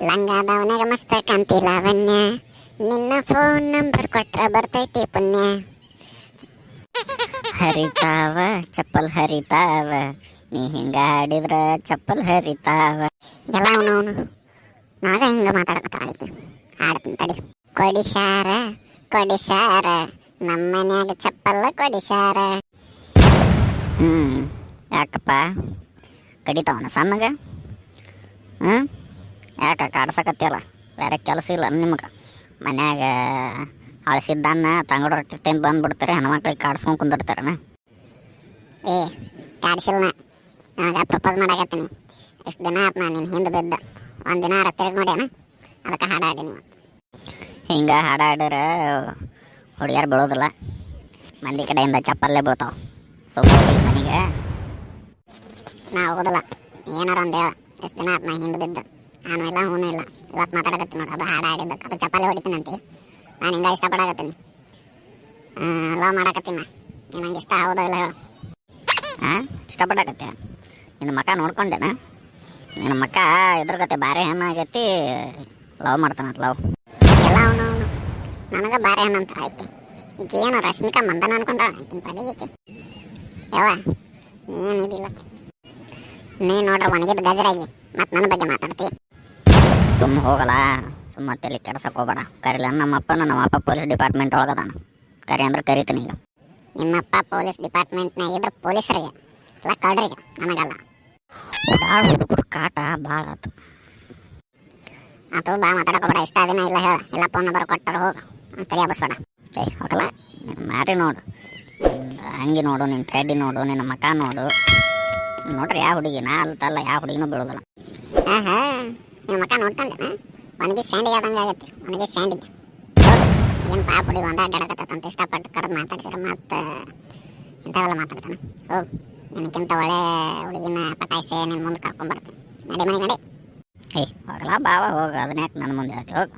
ಲಂಗಾದವನಾಗ ಮಸ್ತ ಕಾಂತಿ ಲಾವಣ್ಯ, ನಿನ್ನ ಫೋನ್ ನಂಬರ್ ಕೊಟ್ರ ಬರ್ತೈತಿ ಪುಣ್ಯ. ಹರಿತಾವ ಚಪ್ಪಲ್ ಹರಿತಾವ, ನೀ ಹಿಂಗ ಹಾಡಿದ್ರ ಚಪ್ಪಲ್ ಹರಿತಾವ. ಎಲ್ಲ ಅವನು ನಾಗ ಹಿಂಗ ಮಾತಾಡಕತ್ತಾಳ ಆಕಿ. ಹಾಡ್ತೀನಿ ತಡಿ. ಕೊಡಿಸಾರ ಕೊಡಿಸಾರ, ನಮ್ಮನ್ಯಾಗ ಚಪ್ಪಲ್ಲ ಕೊಡಿಸಾರ. ಯಾಕಪ್ಪ ಕಡಿತಾವನ ಸಣ್ಣಗ? ಯಾಕೆ ಕಾಡ್ಸಕತ್ತಿಯಲ್ಲ? ಬೇರೆ ಕೆಲಸ ಇಲ್ಲ ನಿಮ್ಗೆ? ಮನ್ಯಾಗ ಅಳಸಿದ್ದನ್ನ ತಂಗಡ ರೊಟ್ಟಿ ತಿಂದು ಬಂದ್ಬಿಡ್ತಾರೆ, ಹೆಣ್ಮಕ್ಳಿಗೆ ಕಾಡ್ಸ್ಕೊಂಡು ಕುಂದಿರ್ತಾರಣ. ಕಾಡ್ಸಿಲ್ಲ. ನನಗೆ ಪ್ರಪೋಸ್ ಮಾಡಾಕತ್ತೀನಿ. ಇಷ್ಟು ದಿನ ಆಯ್ತು ನಾನು ನಿನ್ನ ಹಿಂದೆ ಬಿದ್ದ. ಒಂದು ದಿನ ತಿರುಗಿ ನೋಡ್ಯಾನ, ಅದಕ್ಕೆ ಹಾಡಾಡೀನಿ. ಹಿಂಗೆ ಹಾಡಾಡಿದ್ರೆ ಹುಡುಗಿಯರು ಬೀಳೋದಿಲ್ಲ, ಮಂದಿ ಕಡೆಯಿಂದ ಚಪ್ಪಲ್ಲೇ ಬೀಳ್ತಾವೆ. ಸುಮ್ಮನೆ ಮನೆಗೆ ನಾ ಹೋಗೋದಿಲ್ಲ. ಏನಾರ ಒಂದು ಹೇಳ. ಎಷ್ಟು ದಿನ ಆಯ್ತು ನಾ ಹಿಂದೆ ಬಿದ್ದ. ನಾನು ಇಲ್ಲ ಹೂನು ಇಲ್ಲ. ಇವತ್ತು ಮಾತಾಡಕತ್ತೀನಿ ನೋಡಿ, ಅದು ಹಾಡಾಡಿದ್ದಕ್ಕೆ ಅದು ಚಪ್ಪಲ್ಲೇ ಹೊಡಿತೀನಂತೆ. ನಾನು ಹಿಂಗೆ ಇಷ್ಟಪಡಾಕತ್ತೀನಿ, ಲವ್ ಮಾಡಾಕತ್ತೀನಿ. ನೀನು ನಂಗೆ ಇಷ್ಟ ಹೌದೋ ಇಲ್ಲ ಹೇಳು. ಇಷ್ಟಪಡಾಕತ್ತೆ? ನಿನ್ನ ಮಕ್ಕ ನೋಡ್ಕೊಂಡೇನ? ನಿನ್ನ ಮಕ್ಕ ಇದ್ರಗತ್ತೆ ಬಾರೆ ಹೆಣ್ಣಾಗೈತಿ, ಲವ್ ಮಾಡ್ತಾನಂತ. ಲವ್ ಎಲ್ಲ ಅವನು ನನಗೆ ಬಾರೆ ಹೆಣ್ಣಂತ ಆಯ್ಕೆ. ಈಗ ಏನು ರಶ್ಮಿಕಾ ಮಂದನ ಅನ್ಕೊಂಡ ಆಕಿನ ಪಡಿಗೆ. ಯಾವ ನೀನಿದಿಲ್ಲ ನೀನು ನೋಡ್ರೆ ಒಣಗಿದ ಗಜರಾಗಿ ಮತ್ತು ನನ್ನ ಬಗ್ಗೆ ಮಾತಾಡ್ತೀವಿ. ಸುಮ್ಮ ಹೋಗಲ್ಲ, ಸುಮ್ಮ ತಲೆ ಕೆಡ್ಸಕ್ಕೆ ಹೋಗ್ಬೇಡ. ಕರಿಲ್ಲ ನಮ್ಮಪ್ಪ ಪೊಲೀಸ್ ಡಿಪಾರ್ಟ್ಮೆಂಟ್ ಒಳಗದಾನ. ಕರಿ ಅಂದ್ರೆ ಕರಿತೀನಿ. ಈಗ ನಿಮ್ಮಪ್ಪ ಪೊಲೀಸ್ ಡಿಪಾರ್ಟ್ಮೆಂಟ್ನಾಗ ಇದ್ರೆ ಪೊಲೀಸರಿಗೆ ಇಲ್ಲ ಕಳ್ರಿಗೆ, ನನಗಲ್ಲ. ಹುಡುಗರು ಕಾಟ ಭಾಳ ಆತು. ಬಾ ಮಾತಾಡಕೋಬೇಡ. ಇಷ್ಟ ದಿನ ಇಲ್ಲ ಹೇಳ, ಇಲ್ಲ ಫೋನ್ ನಂಬರ್ ಕೊಟ್ಟರು ಹೋಗ ತಲೆ ಹಬ್ಬಸ್ಬೇಡ. ಹೋಗಲ್ಲ. ಮಾರಿ ನೋಡು, ಹಂಗೆ ನೋಡು, ನಿನ್ನ ಚಡ್ಡಿ ನೋಡು, ನಿನ್ನ ಮಕ ನೋಡು. ನೋಡ್ರಿ ಯಾವ ಹುಡುಗಿ ನಾ ಅಲ್ತಲ್ಲ, ಯಾವ ಹುಡುಗಿನೂ ಬೀಳೋದಿಲ್ಲ. ನಿಮ್ಮ ಮಕ ನೋಡ್ಕೊಂಡೆ ಒನಗಿ ಸ್ಯಾಂಡಿಗೆ ಆದಂಗೆ ಆಗತ್ತೆ. ಒನಗಿ ಸ್ಯಾಂಡಿಗೆ ಏನು ಪಾಪ ಹುಡುಗಿ ಒಂದು ಅಡ್ಡಾಡಕತ್ತಂತ ಇಷ್ಟಪಟ್ಟು ಕರೆದು ಮಾತಾಡ್ಸಿರ ಮತ್ತು ಇಂಥವೆಲ್ಲ ಮಾತಾಡ್ತಾನೆ. ಹೋಗು, ನಿನಕ್ಕಿಂತ ಒಳ್ಳೆ ಹುಡುಗಿನ ಪಟಾಯಿಸಿ ನಿನ್ನ ಮುಂದೆ ಕರ್ಕೊಂಬರ್ತೀನಿ. ನಡಿ ಮನೆ ನಡಿ. ಹೋಗಲ್ಲ ಬಾವ ಹೋಗು, ಅದನ್ನ ಯಾಕೆ ನನ್ನ ಮುಂದೆ ಹೇಳ್ತಿ? ಹೋಗು.